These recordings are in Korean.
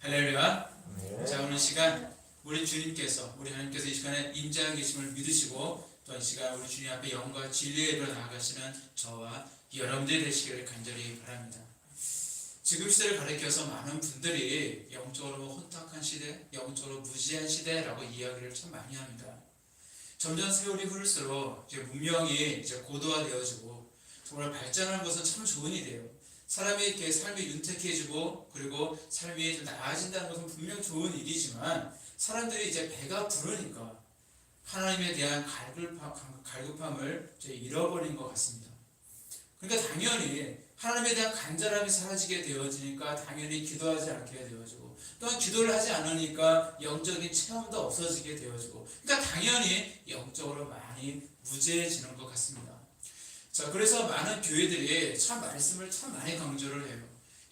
할렐루야. 네. 자, 오늘 시간 우리 주님께서 우리 하나님께서 이 시간에 임재하고 계심을 믿으시고 또 이 시간 우리 주님 앞에 영과 진리의 입으로 나아가시는 저와 여러분들이 되시기를 간절히 바랍니다. 지금 시대를 가리켜서 많은 분들이 영적으로 혼탁한 시대, 영적으로 무지한 시대라고 이야기를 참 많이 합니다. 점점 세월이 흐를수록 이제 문명이 이제 고도화되어지고 정말 발전하는 것은 참 좋은 일이에요. 사람이 이렇게 삶이 윤택해지고 그리고 삶이 좀 나아진다는 것은 분명 좋은 일이지만 사람들이 이제 배가 부르니까 하나님에 대한 갈급함을 이제 잃어버린 것 같습니다. 그러니까 당연히 하나님에 대한 간절함이 사라지게 되어지니까 당연히 기도하지 않게 되어지고 또한 기도를 하지 않으니까 영적인 체험도 없어지게 되어지고 그러니까 당연히 영적으로 많이 무죄해지는 것 같습니다. 자, 그래서 많은 교회들이 참 말씀을 참 많이 강조를 해요.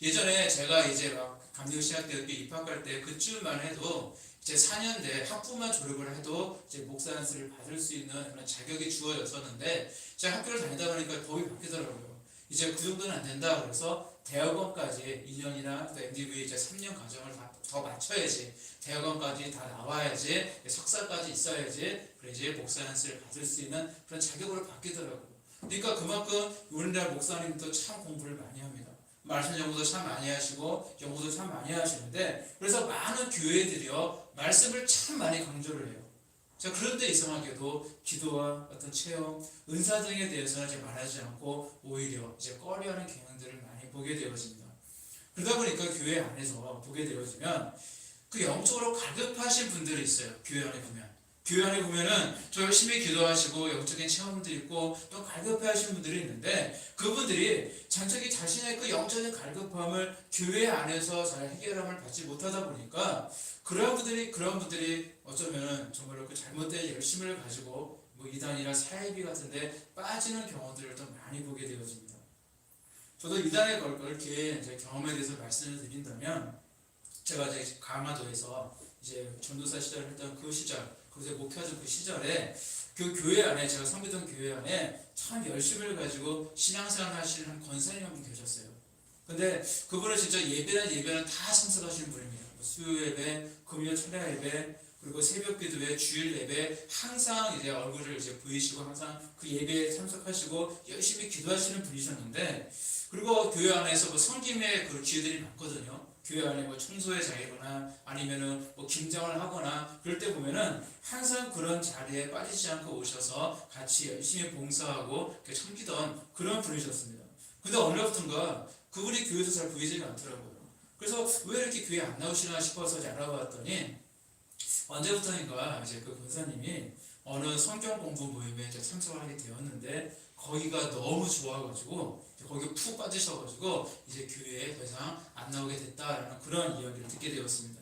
예전에 제가 이제 막 감리교신학대학교 입학할 때 그쯤만 해도 이제 4년대 학부만 졸업을 해도 이제 목사 안수를 받을 수 있는 그런 자격이 주어졌었는데 제가 학교를 다니다 보니까 법이 바뀌더라고요. 이제 그 정도는 안 된다. 그래서 대학원까지 2년이나 또 MDV 이제 3년 과정을 더 마쳐야지 대학원까지 다 나와야지 석사까지 있어야지 그래야지 목사 안수를 받을 수 있는 그런 자격으로 바뀌더라고요. 그러니까 그만큼 우리나라 목사님도 참 공부를 많이 합니다. 말씀 연구도 참 많이 하시고 연구도 참 많이 하시는데 그래서 많은 교회들이요 말씀을 참 많이 강조를 해요. 자, 그런데 이상하게도 기도와 어떤 체험, 은사 등에 대해서는 이제 말하지 않고 오히려 이제 꺼려하는 경향들을 많이 보게 되어집니다. 그러다 보니까 교회 안에서 보게 되어지면 그 영적으로 갈급하신 분들이 있어요. 교회 안에 보면. 교회 안에 보면은 저 열심히 기도하시고 영적인 체험도 있고 또 갈급해 하시는 분들이 있는데 그분들이 자신의 그 영적인 갈급함을 교회 안에서 잘 해결함을 받지 못하다 보니까 그런 분들이 어쩌면 정말로 그 잘못된 열심을 가지고 뭐 이단이나 사이비 같은데 빠지는 경우들을 더 많이 보게 되어집니다. 저도 이단에 걸게 이제 경험에 대해서 말씀을 드린다면 제가 이제 강화도에서 이제 전도사 시절을 했던 그 시절 거기서 목회하던 그 시절에 그 교회 안에 제가 섬기던 교회 안에 참 열심을 가지고 신앙생활 하시는 권사님 한 분 계셨어요. 근데 그분은 진짜 예배는 다 참석하시는 분입니다. 수요 예배, 금요 철야 예배, 그리고 새벽 기도회, 주일 예배 항상 이제 얼굴을 이제 보이시고 항상 그 예배에 참석하시고 열심히 기도하시는 분이셨는데 그리고 교회 안에서 뭐 섬김의 그 기회들이 많거든요. 교회 안에 뭐 청소의 자리거나 아니면은 뭐 김장을 하거나 그럴 때 보면은 항상 그런 자리에 빠지지 않고 오셔서 같이 열심히 봉사하고 섬기던 그런 분이셨습니다. 근데 어느 날부턴가 그분이 교회에서 잘 보이지가 않더라고요. 그래서 왜 이렇게 교회 안 나오시나 싶어서 이제 알아봤더니 언제부터인가 이제 그 권사님이 어느 성경 공부 모임에 이제 참석을 하게 되었는데 거기가 너무 좋아가지고 거기에 푹 빠지셔가지고 이제 교회에 더 이상 안 나오게 됐다라는 그런 이야기를 듣게 되었습니다.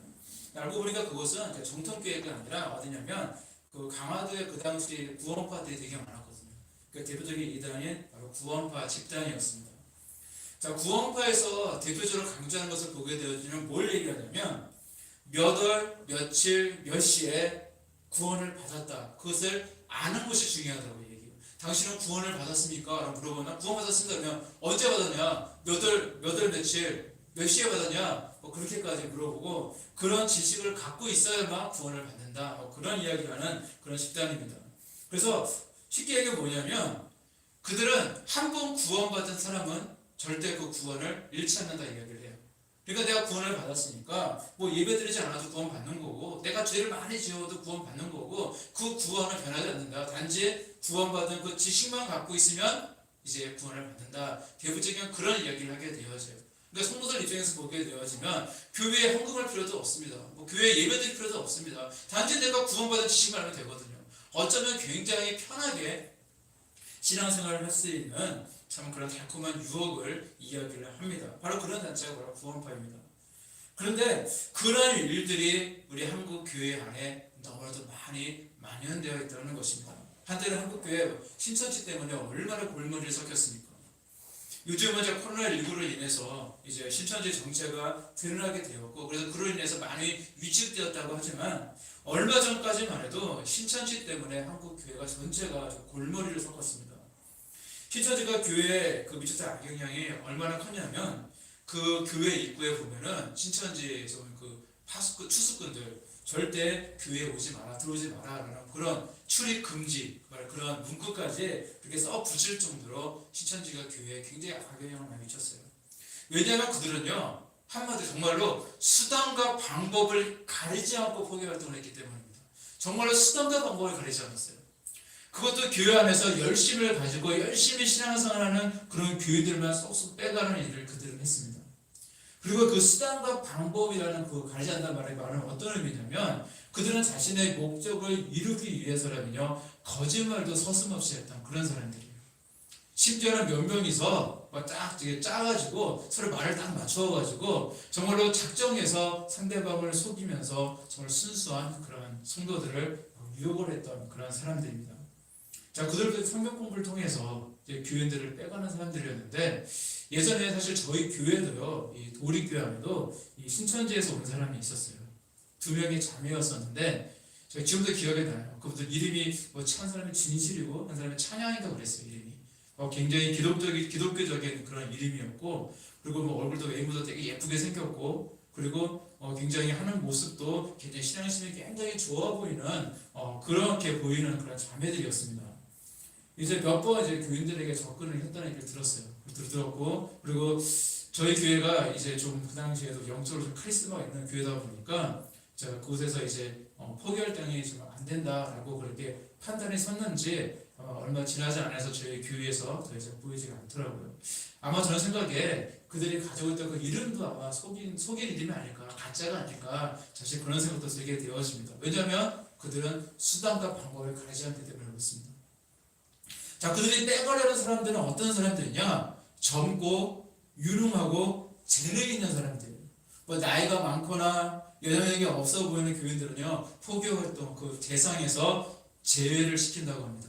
알고 보니까 그것은 정통교회가 아니라 어디냐면 그 강화도에 그 당시 구원파들이 되게 많았거든요. 그 대표적인 이단인 바로 구원파 집단이었습니다. 자, 구원파에서 대표적으로 강조하는 것을 보게 되어지면 뭘 얘기하냐면 몇 월, 며칠, 몇 시에 구원을 받았다. 그것을 아는 것이 중요하다고 얘기해요. 당신은 구원을 받았습니까? 라고 물어보면 구원 받았습니다. 그러면 언제 받았냐? 몇 월, 며칠, 몇 시에 받았냐? 뭐 그렇게까지 물어보고 그런 지식을 갖고 있어야만 구원을 받는다. 뭐 그런 이야기를 하는 그런 집단입니다. 그래서 쉽게 얘기해 뭐냐면 그들은 한 번 구원받은 사람은 절대 그 구원을 잃지 않는다 이야기를 해요. 그러니까 내가 구원을 받았으니까 뭐 예배드리지 않아도 구원 받는 거고 내가 죄를 많이 지어도 구원 받는 거고 그 구원은 변하지 않는다. 단지 구원받은 그 지식만 갖고 있으면 이제 구원을 받는다. 대부적인 그런 이야기를 하게 되어져요. 그러니까 성도들 입장에서 보게 되어지면 교회에 헌금할 필요도 없습니다. 뭐 교회에 예배드릴 필요도 없습니다. 단지 내가 구원받은 지식만 하면 되거든요. 어쩌면 굉장히 편하게 신앙생활을 할 수 있는 참 그런 달콤한 유혹을 이야기를 합니다. 바로 그런 단체가 바로 구원파입니다. 그런데 그런 일들이 우리 한국 교회 안에 너무나도 많이 만연되어 있다는 것입니다. 한때는 한국 교회 신천지 때문에 얼마나 골머리를 썩혔습니까? 요즘은 이제 코로나19로 인해서 이제 신천지 정체가 드러나게 되었고 그래서 그로 인해서 많이 위축되었다고 하지만 얼마 전까지만 해도 신천지 때문에 한국 교회가 전체가 골머리를 썩었습니다. 신천지가 교회에 그 미쳤던 악영향이 얼마나 컸냐면 그 교회 입구에 보면은 신천지에서 오는 그 파수꾼, 투수꾼들 절대 교회에 오지 마라, 들어오지 마라라는 그런 출입 금지 그런 문구까지 그렇게 써 붙일 정도로 신천지가 교회에 굉장히 악영향을 많이 미쳤어요. 왜냐하면 그들은요 한마디 정말로 수단과 방법을 가리지 않고 포교 활동을 했기 때문입니다. 정말로 수단과 방법을 가리지 않았어요. 그것도 교회 안에서 열심을 가지고 열심히 신앙생활하는 그런 교회들만 쏙쏙 빼가는 일을 그들은 했습니다. 그리고 그 수단과 방법이라는 그 가리지 않는다는 말은 어떤 의미냐면 그들은 자신의 목적을 이루기 위해서라면요 거짓말도 서슴없이 했던 그런 사람들이에요. 심지어는 몇 명이서 딱 짜가지고 서로 말을 딱 맞춰가지고 정말로 작정해서 상대방을 속이면서 정말 순수한 그런 성도들을 유혹을 했던 그런 사람들입니다. 자, 그들도 성경 공부를 통해서 이제 교인들을 빼가는 사람들이었는데 예전에 사실 저희 교회도요, 이 도립교회 안에도 이 신천지에서 온 사람이 있었어요. 2명의 자매였었는데 제가 지금도 기억에 나요. 그분들 이름이 한 사람이 진실이고 한 사람이 찬양인가 그랬어요. 이름이 굉장히 기독교적인 그런 이름이었고 그리고 얼굴도 외모도 되게 예쁘게 생겼고 그리고 굉장히 하는 모습도 굉장히 신앙심이 굉장히 좋아 보이는 그렇게 보이는 그런 자매들이었습니다. 이제 몇 번 이제 교인들에게 접근을 했다는 얘기를 들었고 그리고 저희 교회가 이제 좀 그 당시에도 영적으로 좀 카리스마가 있는 교회다 보니까 제가 그곳에서 이제 포기활동이 좀 안 된다라고 그렇게 판단이 섰는지 얼마 지나지 않아서 저희 교회에서 더 이상 보이지가 않더라고요. 아마 저는 생각에 그들이 가지고 있던 그 이름도 아마 속인 이름이 아닐까, 가짜가 아닐까, 사실 그런 생각도 들게 되어집니다. 왜냐하면 그들은 수단과 방법을 가리지 않기 때문에 그렇습니다. 자, 그들이 빼가려는 사람들은 어떤 사람들이냐? 젊고 유능하고 재능 있는 사람들. 나이가 많거나 영향력이 없어 보이는 교인들은요 포교 활동 그 대상에서 제외를 시킨다고 합니다.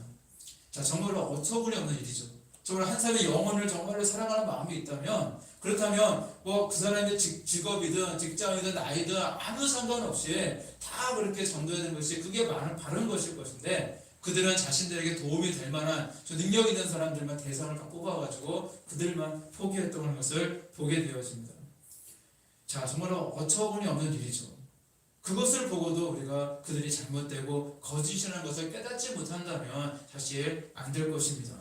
자, 정말로 어처구니 없는 일이죠. 정말 한 사람의 영혼을 정말로 사랑하는 마음이 있다면 그렇다면 그 사람의 직업이든 직장이든 나이든 아무 상관없이 다 그렇게 전도해야 되는 것이 그게 바른 것일 것인데 그들은 자신들에게 도움이 될 만한 능력 있는 사람들만 대상을 뽑아가지고 그들만 포기했던 것을 보게 되어집니다. 자, 정말로 어처구니 없는 일이죠. 그것을 보고도 우리가 그들이 잘못되고 거짓이라는 것을 깨닫지 못한다면 사실 안 될 것입니다.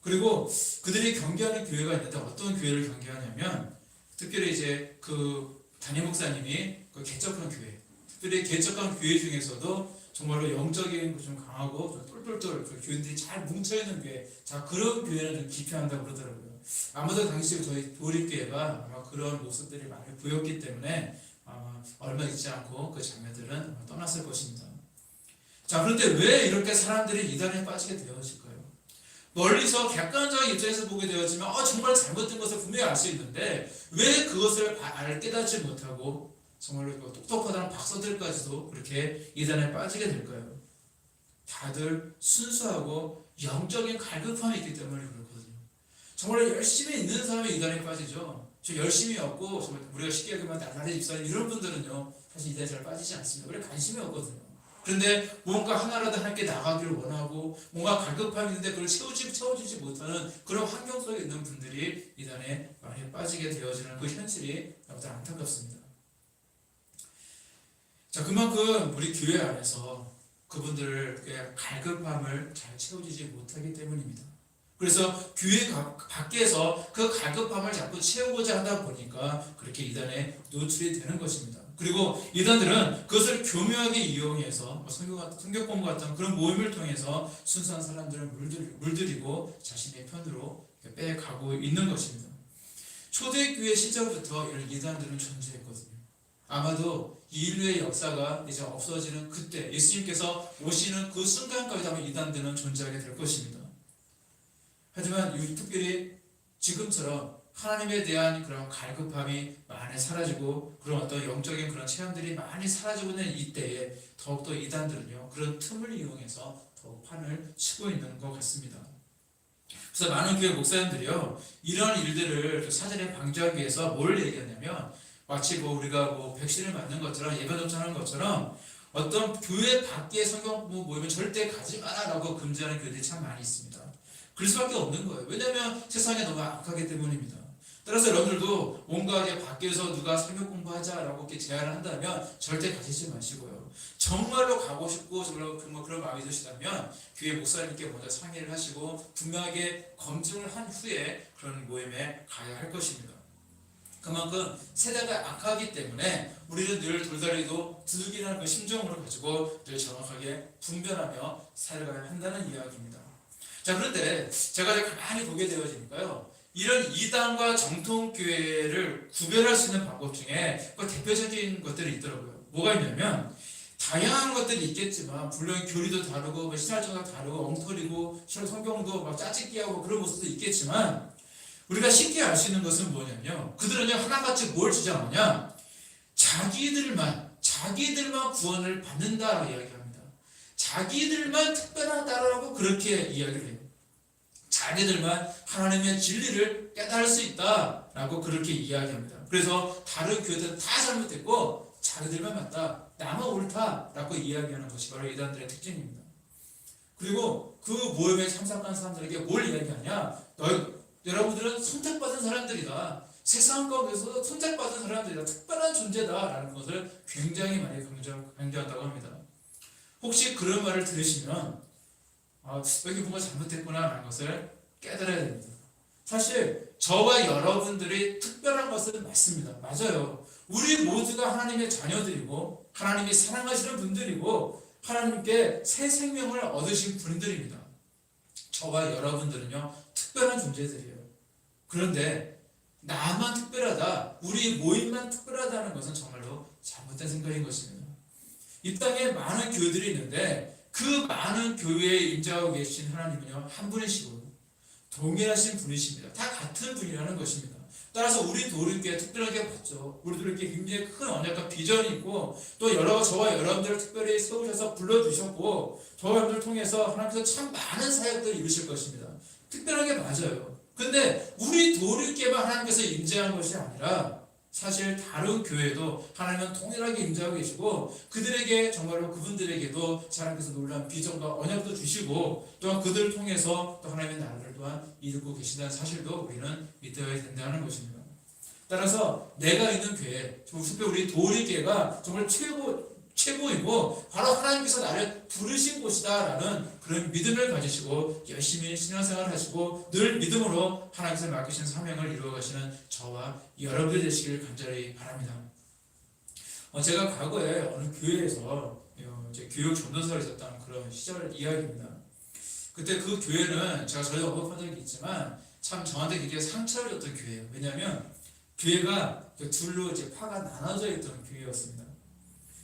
그리고 그들이 경계하는 교회가 있는데 어떤 교회를 경계하냐면 특별히 이제 그 담임 목사님이 그 개척한 교회, 특별히 개척한 교회 중에서도 정말로 영적인 좀 강하고 좀 똘똘똘 그 교인들이 잘 뭉쳐있는 교회, 자 그런 교회는 좀 기피한다고 그러더라고요. 아마도 당시 저희 도립교회가 아마 그런 모습들이 많이 보였기 때문에 얼마 있지 않고 그 자매들은 떠났을 것입니다. 자, 그런데 왜 이렇게 사람들이 이단에 빠지게 되어질까요? 멀리서 객관적인 입장에서 보게 되었지만 정말 잘못된 것을 분명히 알 수 있는데 왜 그것을 깨닫지 못하고 정말로 똑똑하다는 박사들까지도 그렇게 이단에 빠지게 될까요? 다들 순수하고 영적인 갈급함이 있기 때문에 그렇거든요. 정말 열심히 있는 사람이 이단에 빠지죠. 저 열심히 없고 정말 우리가 쉽게 얘기하면 나날의 집사님 이런 분들은요 사실 이단에 잘 빠지지 않습니다. 원래 관심이 없거든요. 그런데 뭔가 하나라도 함께 나가기를 원하고 뭔가 갈급함이 있는데 그걸 채워주지 못하는 그런 환경 속에 있는 분들이 이단에 많이 빠지게 되어지는 그 현실이 너무나 안타깝습니다. 자, 그만큼 우리 교회 안에서 그분들의 갈급함을 잘 채워주지 못하기 때문입니다. 그래서 교회 밖에서 그 갈급함을 자꾸 채우고자 하다 보니까 그렇게 이단에 노출이 되는 것입니다. 그리고 이단들은 그것을 교묘하게 이용해서 성경 공부 같은 그런 모임을 통해서 순수한 사람들을 물들이고 자신의 편으로 빼가고 있는 것입니다. 초대교회 시절부터 이런 이단들은 존재했거든요. 아마도 인류의 역사가 이제 없어지는 그때 예수님께서 오시는 그 순간까지 아마 이단들은 존재하게 될 것입니다. 하지만 특별히 지금처럼 하나님에 대한 그런 갈급함이 많이 사라지고 그런 어떤 영적인 그런 체험들이 많이 사라지고 있는 이때에 더욱더 이단들은요 그런 틈을 이용해서 더욱 판을 치고 있는 것 같습니다. 그래서 많은 교회 목사님들이요 이런 일들을 사전에 방지하기 위해서 뭘 얘기하냐면 마치 우리가 백신을 맞는 것처럼 예방 접종하는 것처럼 어떤 교회 밖에 성경 모임에 절대 가지 마라라고 금지하는 교회들이 참 많이 있습니다. 그럴 수밖에 없는 거예요. 왜냐하면 세상이 너무 악하기 때문입니다. 따라서 여러분들도 뭔가 이렇게 밖에서 누가 성경 공부하자라고 이렇게 제안을 한다면 절대 가시지 마시고요. 정말로 가고 싶고 정말 그런 마음이 드시다면 교회 목사님께 먼저 상의를 하시고 분명하게 검증을 한 후에 그런 모임에 가야 할 것입니다. 그만큼 세대가 악하기 때문에 우리는 늘 돌다리도 두둑이라는 그 심정으로 가지고 늘 정확하게 분별하며 살아가야 한다는 이야기입니다. 자, 그런데 제가 가만히 보게 되어지니까요, 이런 이단과 정통교회를 구별할 수 있는 방법 중에 그 대표적인 것들이 있더라고요. 뭐가 있냐면 다양한 것들이 있겠지만 물론 교리도 다르고 신앙적도 다르고 엉터리고 성경도 막 짜집기하고 그런 모습도 있겠지만 우리가 쉽게 알 수 있는 것은 뭐냐면요, 그들은요 하나같이 뭘 주장하냐, 자기들만 구원을 받는다라고 이야기합니다. 자기들만 특별하다라고 그렇게 이야기를 해요. 자기들만 하나님의 진리를 깨달을 수 있다라고 그렇게 이야기합니다. 그래서 다른 교회들은 다 잘못했고 자기들만 맞다, 나만 옳다라고 이야기하는 것이 바로 이단들의 특징입니다. 그리고 그 모임에 참석한 사람들에게 뭘 이야기하냐, 여러분들은 선택받은 사람들이다, 세상 가운데서 선택받은 사람들이다, 특별한 존재다라는 것을 굉장히 많이 강조한다고 합니다. 혹시 그런 말을 들으시면 여기 뭔가 잘못했구나라는 것을 깨달아야 됩니다. 사실 저와 여러분들이 특별한 것은 맞습니다. 맞아요. 우리 모두가 하나님의 자녀들이고 하나님이 사랑하시는 분들이고 하나님께 새 생명을 얻으신 분들입니다. 저와 여러분들은요 특별한 존재들이에요. 그런데 나만 특별하다, 우리 모임만 특별하다는 것은 정말로 잘못된 생각인 것입니다. 이 땅에 많은 교회들이 있는데 그 많은 교회에 임재하고 계신 하나님은요 한 분이시고 동일하신 분이십니다. 다 같은 분이라는 것입니다. 따라서 우리 도리교회 특별하게 봤죠. 우리 도리교회 굉장히 큰 언약과 비전이 있고 또 저와 여러분들을 특별히 세우셔서 불러주셨고 저와 여러분들을 통해서 하나님께서 참 많은 사역들을 이루실 것입니다. 특별하게 맞아요. 근데 우리 도리교회만 하나님께서 임재한 것이 아니라 사실 다른 교회도 하나님은 통일하게 임재하고 계시고 그들에게 정말로 그분들에게도 하나님께서 놀라운 비전과 언약도 주시고 또한 그들을 통해서 또 하나님의 나라를 또한 이루고 계신다는 사실도 우리는 믿어야 된다는 것입니다. 따라서 내가 있는 교회, 특히 우리 도리교회가 정말 최고이고 바로 하나님께서 나를 부르신 곳이다라는 그런 믿음을 가지시고 열심히 신앙생활을 하시고 늘 믿음으로 하나님께서 맡기신 사명을 이루어가시는 저와 여러분들 되시길 간절히 바랍니다. 제가 과거에 어느 교회에서 교육 전도사를 있었던 그런 시절 이야기입니다. 그때 그 교회는 제가 전에 언급한 적이 있지만 참 저한테 굉장히 상처를 줬던 교회예요. 왜냐하면 교회가 둘로 파가 나눠져 있던 교회였습니다.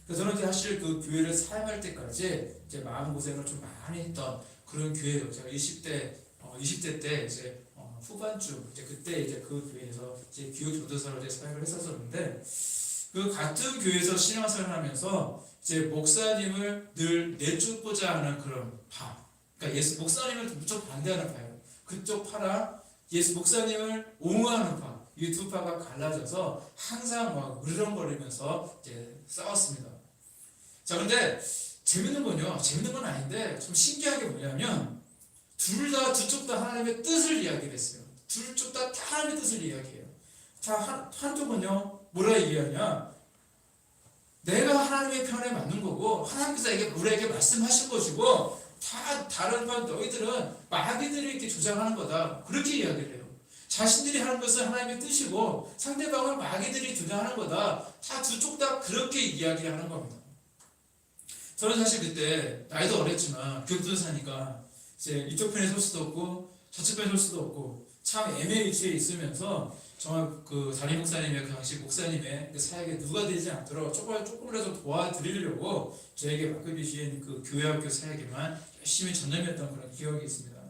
그래서 저는 사실 그 교회를 사역할 때까지 마음고생을 좀 많이 했던 그런 교회예요. 제가 20대 때 후반쯤 그때 그 교회에서 교육 전도사로 사역을 했었는데 그 같은 교회에서 신앙생활을 하면서 목사님을 늘 내쫓고자 하는 그런 파, 그러니까 목사님을 무척 반대하는 파예요. 그쪽 파랑 목사님을 옹호하는 파, 이 두 파가 갈라져서 항상 막 으르렁거리면서 싸웠습니다. 자, 근데 재밌는 건 아닌데 좀 신기한 게 뭐냐면 두 쪽 다 하나님의 뜻을 이야기를 했어요. 둘 쪽 다 하나님의 뜻을 이야기해요. 자, 한쪽은요 뭐라 얘기하냐, 내가 하나님의 편에 맞는 거고 하나님께서 우리에게 말씀하신 것이고 다 다른 반 너희들은 마귀들이 이렇게 주장하는 거다, 그렇게 이야기를 해요. 자신들이 하는 것은 하나님의 뜻이고 상대방은 마귀들이 주장하는 거다. 다 두 쪽 다 그렇게 이야기를 하는 겁니다. 저는 사실 그때 나이도 어렸지만 교육전사니까 이쪽 편에 설 수도 없고 저쪽 편에 설 수도 없고 참 애매한 위치에 있으면서 정말 그 담임 목사님의 그 당시 목사님의 그 사역에 누가 되지 않도록 조금이라도 도와드리려고 저에게 맡겨주신 그 교회학교 사역에만 열심히 전념했던 그런 기억이 있습니다.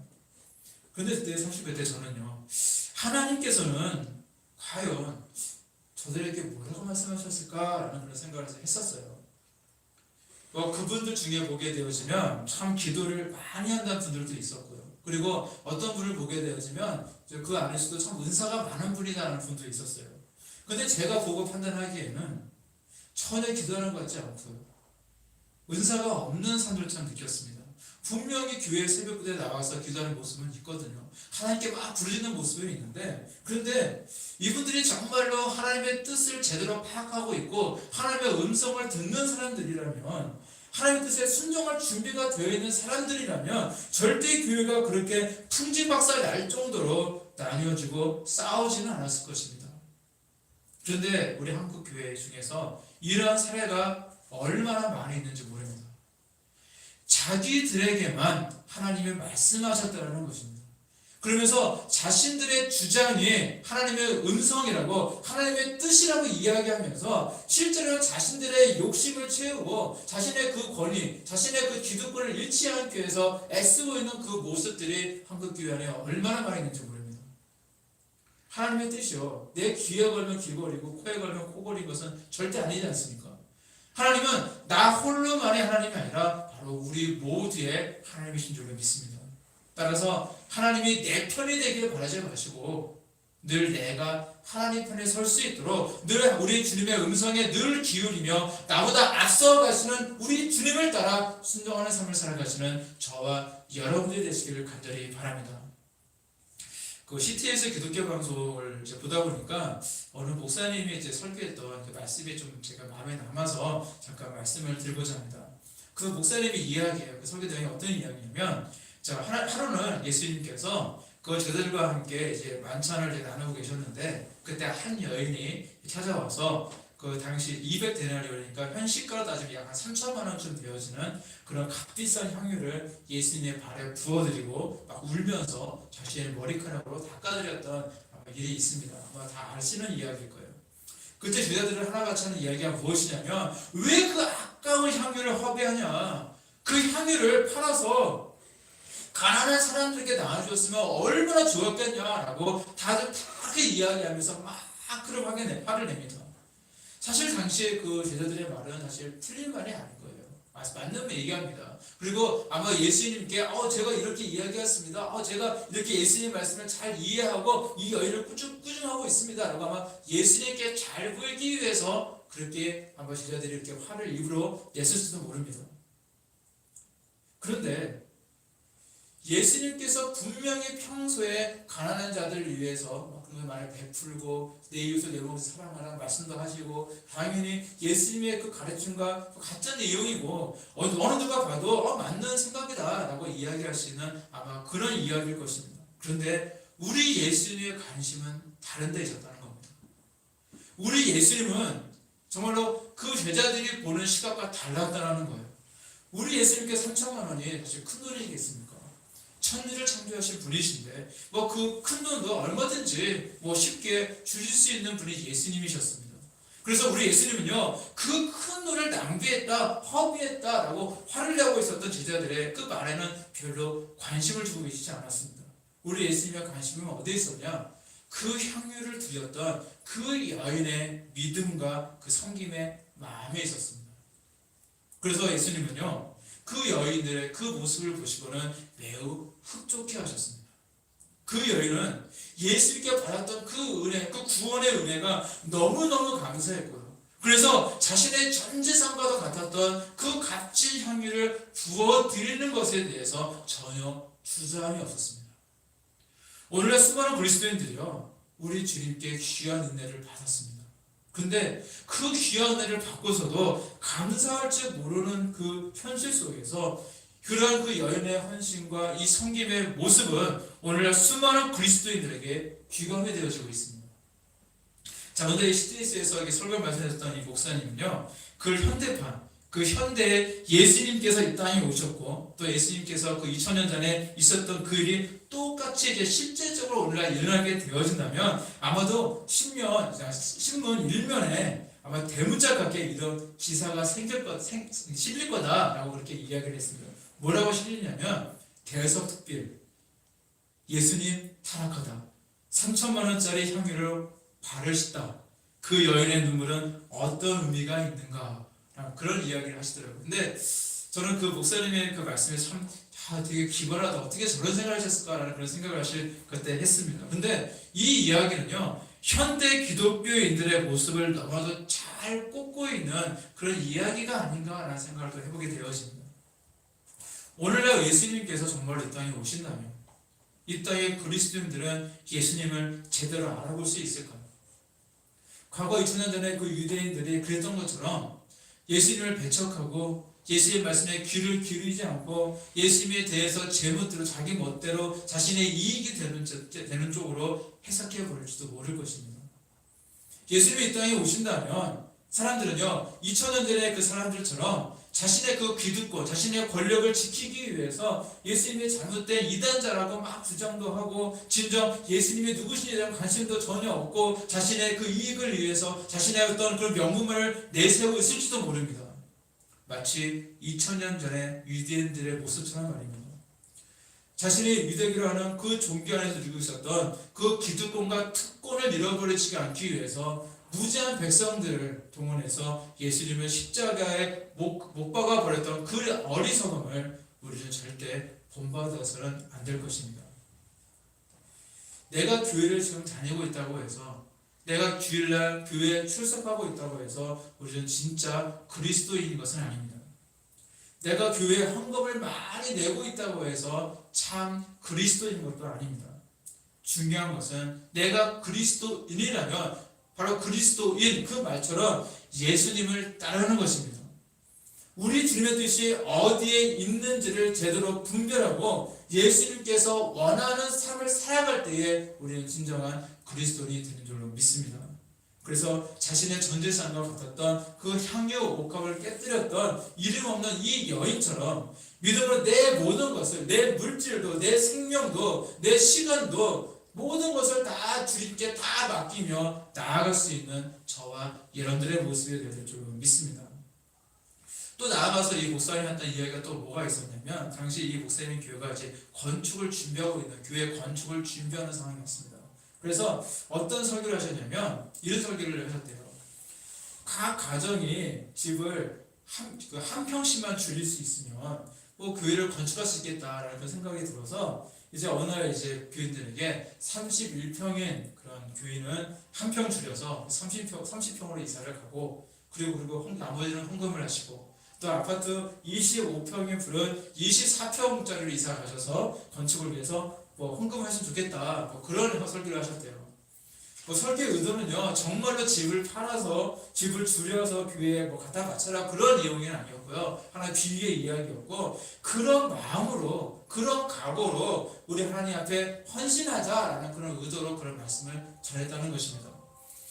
그런데 사실 그때 저는요, 하나님께서는 과연 저들에게 뭐라고 말씀하셨을까라는 그런 생각을 했었어요. 그분들 중에 보게 되어지면 참 기도를 많이 한다는 분들도 있었고요. 그리고 어떤 분을 보게 되어지면 그 안에서도 참 은사가 많은 분이라는 분도 있었어요. 근데 제가 보고 판단하기에는 전혀 기도하는 것 같지 않고요, 은사가 없는 사람들 참 느꼈습니다. 분명히 교회 새벽부에 나와서 기도하는 모습은 있거든요. 하나님께 막 부르짖는 모습은 있는데, 그런데 이분들이 정말로 하나님의 뜻을 제대로 파악하고 있고 하나님의 음성을 듣는 사람들이라면, 하나님의 뜻에 순종할 준비가 되어 있는 사람들이라면 절대 교회가 그렇게 풍지박살 날 정도로 나뉘어지고 싸우지는 않았을 것입니다. 그런데 우리 한국 교회 중에서 이러한 사례가 얼마나 많이 있는지 모릅니다. 자기들에게만 하나님이 말씀하셨다는 것입니다. 그러면서 자신들의 주장이 하나님의 음성이라고, 하나님의 뜻이라고 이야기하면서 실제로 자신들의 욕심을 채우고 자신의 그 권위, 자신의 그 기득권을 잃지 않기 위해서 애쓰고 있는 그 모습들이 한국 교회 안에 얼마나 많이 있는지 모릅니다. 하나님의 뜻이요, 내 귀에 걸면 귀걸이고 코에 걸면 코걸이인 것은 절대 아니지 않습니까? 하나님은 나 홀로만의 하나님이 아니라 바로 우리 모두의 하나님이신 줄로 믿습니다. 따라서 하나님이 내 편이 되길 바라지 마시고 늘 내가 하나님 편에 설 수 있도록 늘 우리 주님의 음성에 늘 기울이며 나보다 앞서 가시는 우리 주님을 따라 순종하는 삶을 살아가시는 저와 여러분들이 되시기를 간절히 바랍니다. 그 CTS 기독교 방송을 이제 보다 보니까 어느 목사님이 이제 설교했던 그 말씀이 좀 제가 마음에 남아서 잠깐 말씀을 드리고자 합니다. 그 목사님이 이야기해요. 그 설교 내용이 어떤 이야기냐면, 자, 하루는 예수님께서 그 제자들과 함께 이제 만찬을 이제 나누고 계셨는데, 그때 한 여인이 찾아와서 그 당시 200데나리온이니까 현시가로 따지면 약 한 3천만 원쯤 되어지는 그런 값비싼 향유를 예수님의 발에 부어드리고 막 울면서 자신의 머리카락으로 닦아드렸던 일이 있습니다. 아마 다 아시는 이야기일 거예요. 그때 제자들은 하나같이 하는 이야기가 무엇이냐면, 왜 그 아까운 향유를 허비하냐, 그 향유를 팔아서 가난한 사람들에게 나눠줬으면 얼마나 좋았겠냐라고 다들 그렇게 이야기하면서 막 그런 화를 냅니다. 사실 당시에 그 제자들의 말은 사실 틀린 말이 아닐 거예요. 맞는 얘기합니다. 그리고 아마 예수님께 제가 이렇게 이야기했습니다. 제가 이렇게 예수님 말씀을 잘 이해하고 이 여인을 꾸준하고 있습니다. 라고 아마 예수님께 잘 보이기 위해서 그렇게 아마 제자들이 이렇게 화를 입으로 냈을지도 모릅니다. 그런데 예수님께서 분명히 평소에 가난한 자들을 위해서 그 말을 베풀고 내 이웃을 내 몸을 사랑하라 말씀도 하시고, 당연히 예수님의 그 가르침과 같은 내용이고 어느 누가 봐도 맞는 생각이다 라고 이야기할 수 있는 아마 그런 이야기일 것입니다. 그런데 우리 예수님의 관심은 다른 데 있었다는 겁니다. 우리 예수님은 정말로 그 제자들이 보는 시각과 달랐다는 거예요. 우리 예수님께 3천만 원이 사실 큰 돈이겠습니까? 천지를 창조하신 분이신데 그 큰 돈도 얼마든지 쉽게 주실 수 있는 분이 예수님이셨습니다. 그래서 우리 예수님은요, 그 큰 돈을 낭비했다, 허비했다라고 화를 내고 있었던 제자들의 그 말에는 별로 관심을 주고 계시지 않았습니다. 우리 예수님의 관심은 어디에 있었냐? 그 향유를 드렸던 그 여인의 믿음과 그 섬김의 마음에 있었습니다. 그래서 예수님은요, 그 여인들의 그 모습을 보시고는 매우 흡족해 하셨습니다. 그 여인은 예수님께 받았던 그 은혜, 그 구원의 은혜가 너무너무 감사했고요. 그래서 자신의 전 재산과도 같았던 그 값진 향유를 부어드리는 것에 대해서 전혀 주저함이 없었습니다. 오늘날 수많은 그리스도인들이요, 우리 주님께 귀한 은혜를 받았습니다. 근데 그 귀한 은혜를 받고서도 감사할 줄 모르는 그 현실 속에서 그러한 그 여인의 헌신과 이 섬김의 모습은 오늘날 수많은 그리스도인들에게 귀감이 되어지고 있습니다. 자, 오늘 이 CTS에서 설교 말씀하셨던 이 목사님은요, 그 현대판, 그 현대에 예수님께서 이 땅에 오셨고 또 예수님께서 그 2000년 전에 있었던 그 일이 똑같이 이제 실제적으로 오늘날 일어나게 되어진다면 아마도 신문 1면에 아마 대문자 같게 이런 기사가 실릴 거다라고 그렇게 이야기를 했습니다. 뭐라고 실리냐면, 대서특필, 예수님 타락하다, 3천만 원짜리 향유를 바르시다, 그 여인의 눈물은 어떤 의미가 있는가, 그런 이야기를 하시더라고요. 근데 저는 그 목사님의 그 말씀에 참 되게 기발하다, 어떻게 저런 생각을 하셨을까라는 그런 생각을 사실 그때 했습니다. 근데 이 이야기는요, 현대 기독교인들의 모습을 너무나도 잘 꽂고 있는 그런 이야기가 아닌가라는 생각을 또 해보게 되어집니다. 오늘날 예수님께서 정말 이 땅에 오신다면 이 땅의 그리스도인들은 예수님을 제대로 알아볼 수 있을까요? 과거 2000년 전에 그 유대인들이 그랬던 것처럼 예수님을 배척하고 예수님의 말씀에 귀를 기울이지 않고 예수님에 대해서 제멋대로 자기 멋대로 자신의 이익이 되는 쪽으로 해석해 버릴지도 모를 것입니다. 예수님이 이 땅에 오신다면 사람들은요 2000년 전에 그 사람들처럼 자신의 그 기득권, 자신의 권력을 지키기 위해서 예수님의 잘못된 이단자라고 막 주장도 하고 진정 예수님이 누구신지에 대한 관심도 전혀 없고 자신의 그 이익을 위해서 자신의 어떤 그런 명분을 내세우고 있을지도 모릅니다. 마치 2000년 전에 유대인들의 모습처럼 말입니다. 자신이 유대교로 하는 그 종교 안에서 누리고 있었던 그 기득권과 특권을 잃어버리지 않기 위해서 무지한 백성들을 동원해서 예수님을 십자가에 못 박아 버렸던 그 어리석음을 우리는 절대 본받아서는 안 될 것입니다. 내가 교회를 지금 다니고 있다고 해서 내가 주일날 교회에 출석하고 있다고 해서 우리는 진짜 그리스도인인 것은 아닙니다. 내가 교회에 헌금을 많이 내고 있다고 해서 참 그리스도인인 것도 아닙니다. 중요한 것은 내가 그리스도인이라면 바로 그리스도인 그 말처럼 예수님을 따르는 것입니다. 우리 주님의 뜻이 어디에 있는지를 제대로 분별하고 예수님께서 원하는 삶을 살아갈 때에 우리는 진정한 그리스도인이 되는 줄로 믿습니다. 그래서 자신의 전 재산과 같았던 그 향유 옥합을 깨뜨렸던 이름 없는 이 여인처럼 믿음으로 내 모든 것을, 내 물질도, 내 생명도, 내 시간도 모든 것을 다 주님께 다 맡기며 나아갈 수 있는 저와 여러분들의 모습이 될 줄 믿습니다. 또 나아가서 이 목사님이 했던 이야기가 또 뭐가 있었냐면 당시 이 목사님 교회가 이제 건축을 준비하고 있는 교회 건축을 준비하는 상황이었습니다. 그래서 어떤 설교를 하셨냐면 이런 설교를 하셨대요. 각 가정이 집을 한 평씩만 줄일 수 있으면 뭐 교회를 건축할 수 있겠다라는 그런 생각이 들어서 이제 어느 날 이제 교인들에게 31평인 그런 교인은 한 평 줄여서 30평으로 이사를 가고 그리고 나머지는 헌금을 하시고 또 아파트 25평인 분은 24평짜리로 이사 가셔서 건축을 위해서 뭐 헌금하시면 좋겠다 뭐 그런 설교를 하셨대요. 뭐 설교의 의도는요 정말로 집을 팔아서 집을 줄여서 교회에 뭐 갖다 바쳐라 그런 내용은 아니었고요. 하나의 비유의 이야기였고 그런 마음으로 그런 각오로 우리 하나님 앞에 헌신하자라는 그런 의도로 그런 말씀을 전했다는 것입니다.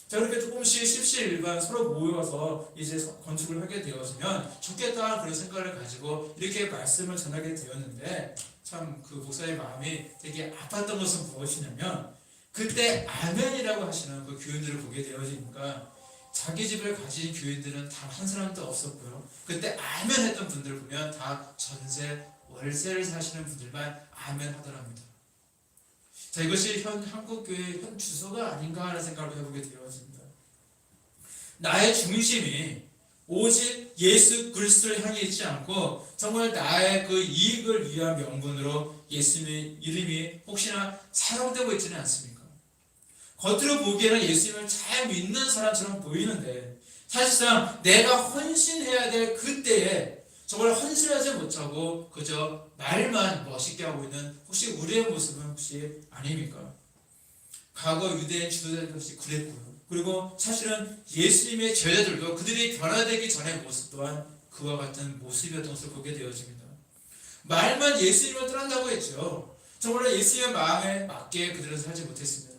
자 이렇게 조금씩 십시일반 서로 모여서 이제 건축을 하게 되어지면 좋겠다 그런 생각을 가지고 이렇게 말씀을 전하게 되었는데 참 그 목사의 마음이 되게 아팠던 것은 무엇이냐면 그때 아멘이라고 하시는 그 교인들을 보게 되어지니까 자기 집을 가진 교인들은 단 한 사람도 없었고요. 그때 아멘 했던 분들 보면 다 전세, 월세를 사시는 분들만 아멘 하더랍니다. 자 이것이 한국교회의 현 주소가 아닌가 하는 생각을 해보게 되어집니다. 나의 중심이 오직 예수 그리스도를 향해 있지 않고 정말 나의 그 이익을 위한 명분으로 예수님의 이름이 혹시나 사용되고 있지는 않습니까? 겉으로 보기에는 예수님을 잘 믿는 사람처럼 보이는데 사실상 내가 헌신해야 될 그때에 정말 헌신하지 못하고 그저 말만 멋있게 하고 있는 혹시 우리의 모습은 혹시 아닙니까? 과거 유대인 지도자들 역시 그랬고요. 그리고 사실은 예수님의 제자들도 그들이 변화되기 전의 모습 또한 그와 같은 모습이었던 것을 보게 되어집니다. 말만 예수님을 따른다고 했죠. 정말 예수님의 마음에 맞게 그들은 살지 못했습니다.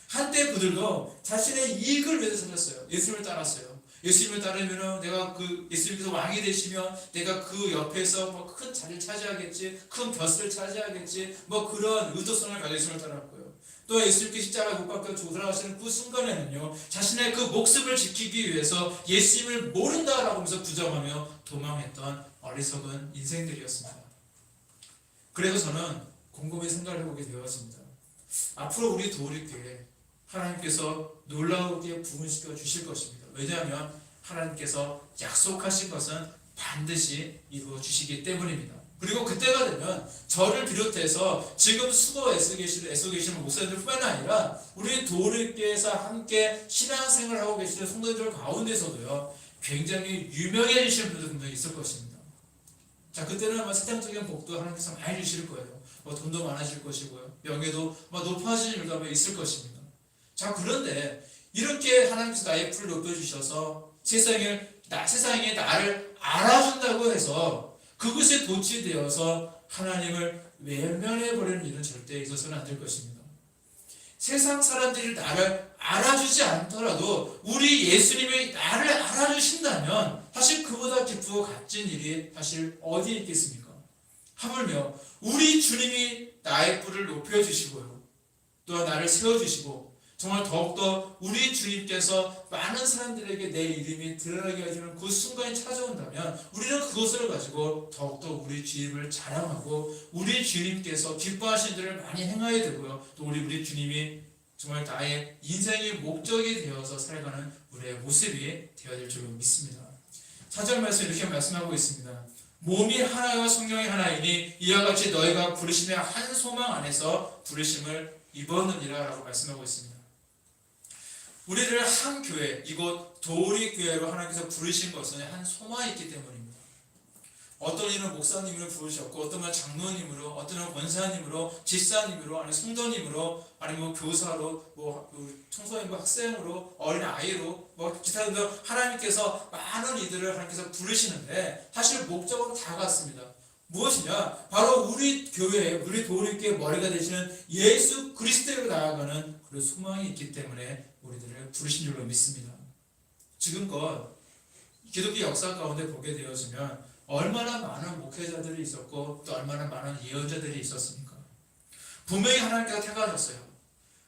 한때 그들도 자신의 이익을 위해서 살았어요. 예수님을 따랐어요. 예수님을 따르면 내가 그 예수님께서 왕이 되시면 내가 그 옆에서 뭐 큰 자리를 차지하겠지, 큰 벼슬을 차지하겠지, 뭐 그런 의도성을 가지고 예수님을 따랐고요. 또 예수님께 십자가에 못 박혀 돌아가시는 그 순간에는요, 자신의 그 목숨을 지키기 위해서 예수님을 모른다라고 하면서 부정하며 도망했던 어리석은 인생들이었습니다. 그래서 저는 곰곰이 생각을 해보게 되었습니다. 앞으로 우리 도우리교회 하나님께서 놀라우게 부흥시켜 주실 것입니다. 왜냐하면 하나님께서 약속하신 것은 반드시 이루어 주시기 때문입니다. 그리고 그때가 되면 저를 비롯해서 지금 수고 애써 계시는 목사님들 뿐만 아니라 우리 도우리교회에서 함께 신앙생활을 하고 계시는 성도들 가운데서도요 굉장히 유명해지시는 분들도 분명히 있을 것입니다. 자, 그때는 아마 세상적인 복도 하나님께서 많이 주실 거예요. 뭐 돈도 많아질 것이고요. 명예도 높아질 일도 아마 있을 것입니다. 자, 그런데 이렇게 하나님께서 나의 뿔을 높여주셔서 세상에 나를 알아준다고 해서 그것에 도취되어서 하나님을 외면해버리는 일은 절대 있어서는 안 될 것입니다. 세상 사람들이 나를 알아주지 않더라도 우리 예수님이 나를 알아주신다면 사실 그보다 기쁘고 값진 일이 사실 어디에 있겠습니까? 하물며 우리 주님이 나의 뿔을 높여주시고요. 또 나를 세워주시고 정말 더욱더 우리 주님께서 많은 사람들에게 내 이름이 드러나게 해주는 그 순간이 찾아온다면 우리는 그것을 가지고 더욱더 우리 주님을 자랑하고 우리 주님께서 기뻐하신 일을 많이 행하게 되고요. 또 우리 주님이 정말 나의 인생의 목적이 되어서 살아가는 우리의 모습이 되어야 될 줄로 믿습니다. 4절 말씀 이렇게 말씀하고 있습니다. 몸이 하나와 성령이 하나이니 이와 같이 너희가 부르심의 한 소망 안에서 부르심을 입었느니라 라고 말씀하고 있습니다. 우리를 한 교회, 이곳 도리교회로 하나님께서 부르신 것은 한 소망이 있기 때문입니다. 어떤 이는 목사님으로 부르셨고 어떤 은 장로님으로, 어떤 은 권사님으로, 집사님으로, 아니면 성도님으로, 아니면 교사로, 청소년부 학생으로, 어린 아이로, 기타 등등 하나님께서 많은 이들을 하나님께서 부르시는데 사실 목적은 다 같습니다. 무엇이냐? 바로 우리 교회, 우리 도리교회 머리가 되시는 예수 그리스도로 나아가는 그런 소망이 있기 때문에 우리들을 부르신 줄로 믿습니다. 지금껏 기독교 역사 가운데 보게 되어지면 얼마나 많은 목회자들이 있었고 또 얼마나 많은 예언자들이 있었습니까? 분명히 하나님께서 택하셨어요.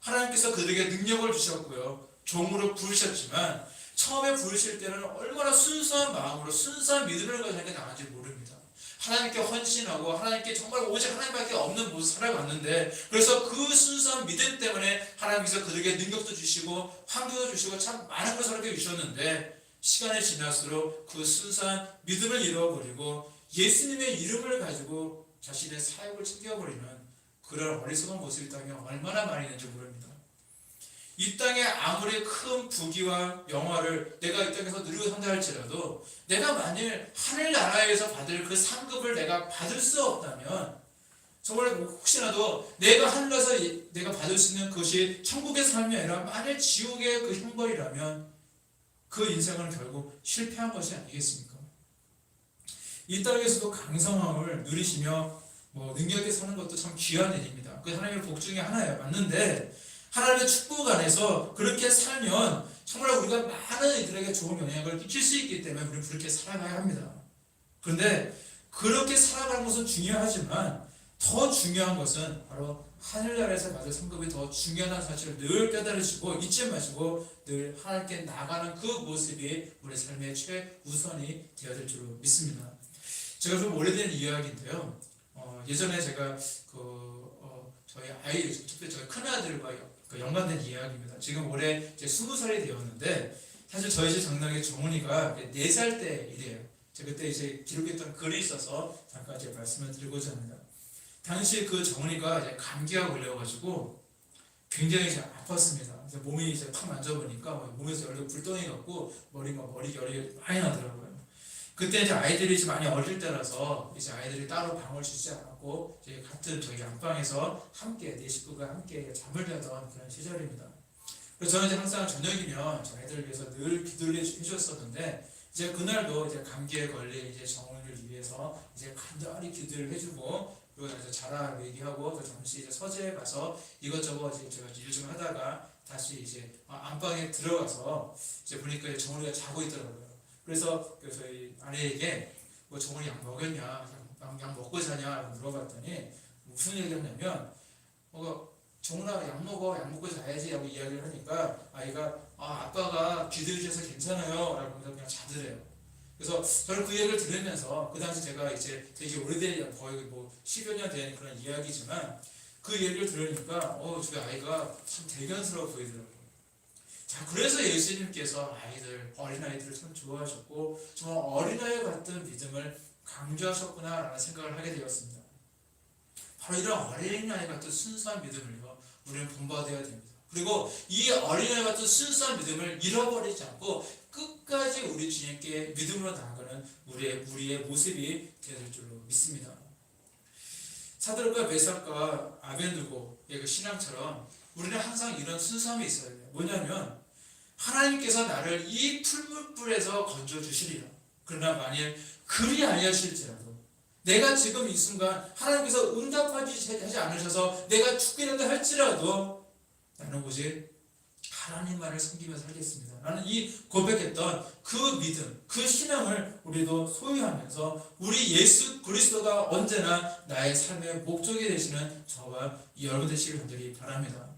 하나님께서 그들에게 능력을 주셨고요. 종으로 부르셨지만 처음에 부르실 때는 얼마나 순수한 마음으로 순수한 믿음을 가지고 나간지 모릅니다. 하나님께 헌신하고 하나님께 정말 오직 하나님밖에 없는 모습 살아왔는데 그래서 그 순수한 믿음 때문에 하나님께서 그들에게 능력도 주시고 환경도 주시고 참 많은 것을 하게 주셨는데 시간이 지날수록 그 순수한 믿음을 잃어버리고 예수님의 이름을 가지고 자신의 사역을 챙겨버리는 그런 어리석은 모습이 땅에 얼마나 많이 있는지 모릅니다. 이 땅에 아무리 큰 부귀와 영화를 내가 이 땅에서 누리고 산다 할지라도 내가 만일 하늘나라에서 받을 그 상급을 내가 받을 수 없다면 정말 혹시라도 내가 하늘나라에서 내가 받을 수 있는 것이 천국의 삶이 아니라 만일 지옥의 그 형벌이라면 그 인생은 결국 실패한 것이 아니겠습니까? 이 땅에서도 강성함을 누리시며 능력 있게 사는 것도 참 귀한 일입니다. 그 하나님의 복 중에 하나예요. 맞는데 하나님의 축복 안에서 그렇게 살면 정말 우리가 많은 이들에게 좋은 영향을 끼칠 수 있기 때문에 우리는 그렇게 살아가야 합니다. 그런데 그렇게 살아가는 것은 중요하지만 더 중요한 것은 바로 하늘나라에서 받을 상급이 더 중요하다는 사실을 늘 깨달으시고 잊지 마시고 늘 하나님께 나가는 그 모습이 우리 삶의 최우선이 되어야 될 줄로 믿습니다. 제가 좀 오래된 이야기인데요. 예전에 제가 저희 아이, 특히 저희 큰아들과 연관된 이야기입니다. 지금 올해 이제 20살이 되었는데 사실 저희 집 장남의 정훈이가 4살 때 일이에요. 제가 그때 이제 기록했던 글이 있어서 잠깐 이제 말씀을 드리고자 합니다. 당시 그 정훈이가 이제 감기가 걸려가지고 굉장히 이제 아팠습니다. 그래서 몸이 이제 탁 만져보니까 몸에서 열도 불덩이 같고 머리결이 많이 나더라고요. 그때 이제 아이들이 이제 많이 어릴 때라서 이제 아이들이 따로 방을 주지 않았고 이제 같은 저희 안방에서 함께 네 식구가 함께 잠을 자던 그런 시절입니다. 그래서 저는 이제 항상 저녁이면 저 아이들을 위해서 늘 기도를 해주셨었는데 이제 그날도 이제 감기에 걸린 이제 정훈이를 위해서 이제 간절히 기도를 해주고 그리고 이제 자라 얘기하고 또 잠시 이제 서재에 가서 이것저것 이제 제가 일 좀 하다가 다시 이제 안방에 들어가서 이제 보니까 이제 정훈이가 자고 있더라고요. 그래서 저희 아내에게 정훈이 약 먹였냐, 약 먹고 자냐 물어봤더니 무슨 얘기를 했냐면 정훈아 약 먹고 자야지 라고 이야기를 하니까 아이가 아빠가 기도해주셔서 괜찮아요 라고 그냥 자더래요. 그래서 저는 그 얘기를 들으면서 그 당시 제가 이제 되게 오래된 거의 10여 년 된 그런 이야기지만 그 얘기를 들으니까 저희 아이가 참 대견스러워 보이더라고요. 자, 그래서 예수님께서 어린아이들을 참 좋아하셨고 정말 어린아이 같은 믿음을 강조하셨구나라는 생각을 하게 되었습니다. 바로 이런 어린아이 같은 순수한 믿음을요 우리는 본받아야 됩니다. 그리고 이 어린애 같은 순수한 믿음을 잃어버리지 않고 끝까지 우리 주님께 믿음으로 나아가는 우리의 모습이 되어질 줄로 믿습니다. 사드락과 메삭과 아벤누고의 그 신앙처럼 우리는 항상 이런 순수함이 있어야 돼요. 뭐냐면 하나님께서 나를 이 풀무불에서 건져주시리라. 그러나 만일 그리 아니하실지라도 내가 지금 이 순간 하나님께서 응답하지 않으셔서 내가 죽게 된다 할지라도 나는 오직 하나님만을 섬기며 살겠습니다. 나는 이 고백했던 그 믿음, 그 신앙을 우리도 소유하면서 우리 예수 그리스도가 언제나 나의 삶의 목적이 되시는 저와 여러분 되시길 간절히 바랍니다.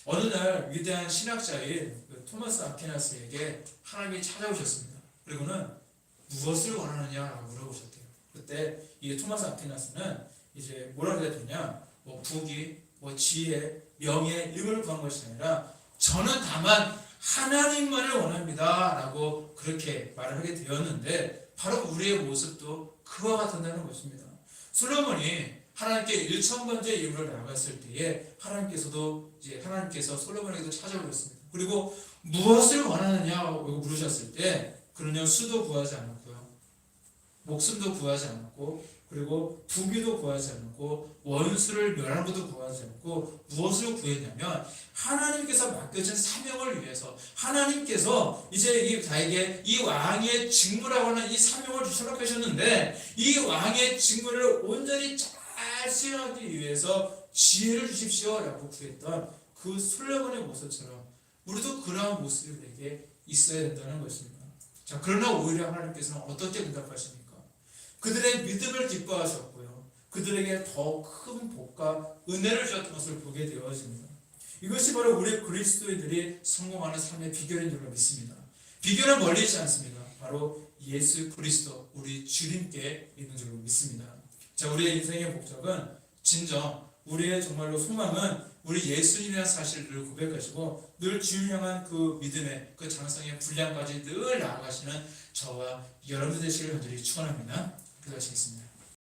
어느 날 위대한 신학자인 토마스 아퀴나스에게 하나님이 찾아오셨습니다. 그리고는 무엇을 원하느냐라고 물어보셨대요. 그때 이 토마스 아퀴나스는 이제 뭐라고 대답했냐? 부귀, 지혜, 명예 이런 걸 구한 것이 아니라 저는 다만 하나님만을 원합니다 라고 그렇게 말을 하게 되었는데 바로 우리의 모습도 그와 같다는 것입니다. 솔로몬이 하나님께 1,000번째 예물을 나갔을 때에 하나님께서 솔로몬에게도 찾아오셨습니다. 그리고 무엇을 원하느냐고 물으셨을 때 그는 수도 구하지 않았고요, 목숨도 구하지 않았고, 그리고 부귀도 구하지 않고 원수를 멸하는 것도 구하지 않고 무엇을 구했냐면 하나님께서 맡겨진 사명을 위해서 하나님께서 이제 자에게 이 왕의 직무라고 하는 이 사명을 수락하셨는데 이 왕의 직무를 온전히 잘 수행하기 위해서 지혜를 주십시오라고 구했던 그 솔로몬의 모습처럼 우리도 그러한 모습이 우리에게 있어야 된다는 것입니다. 자, 그러나 오히려 하나님께서는 어떻게 응답하십니까? 그들의 믿음을 기뻐하셨고요, 그들에게 더 큰 복과 은혜를 주셨던 것을 보게 되어집니다. 이것이 바로 우리 그리스도인들이 성공하는 삶의 비결인 줄로 믿습니다. 비결은 멀리 있지 않습니다. 바로 예수 그리스도 우리 주님께 있는 줄로 믿습니다. 자, 우리의 인생의 목적은 진정 우리의 정말로 소망은 우리 예수님이라는 사실을 고백하시고 늘 주님을 향한 그 믿음의 그 장성의 분량까지 늘 나아가시는 저와 여러분들 되시길 간절히 축원합니다. 기도하시겠습니다.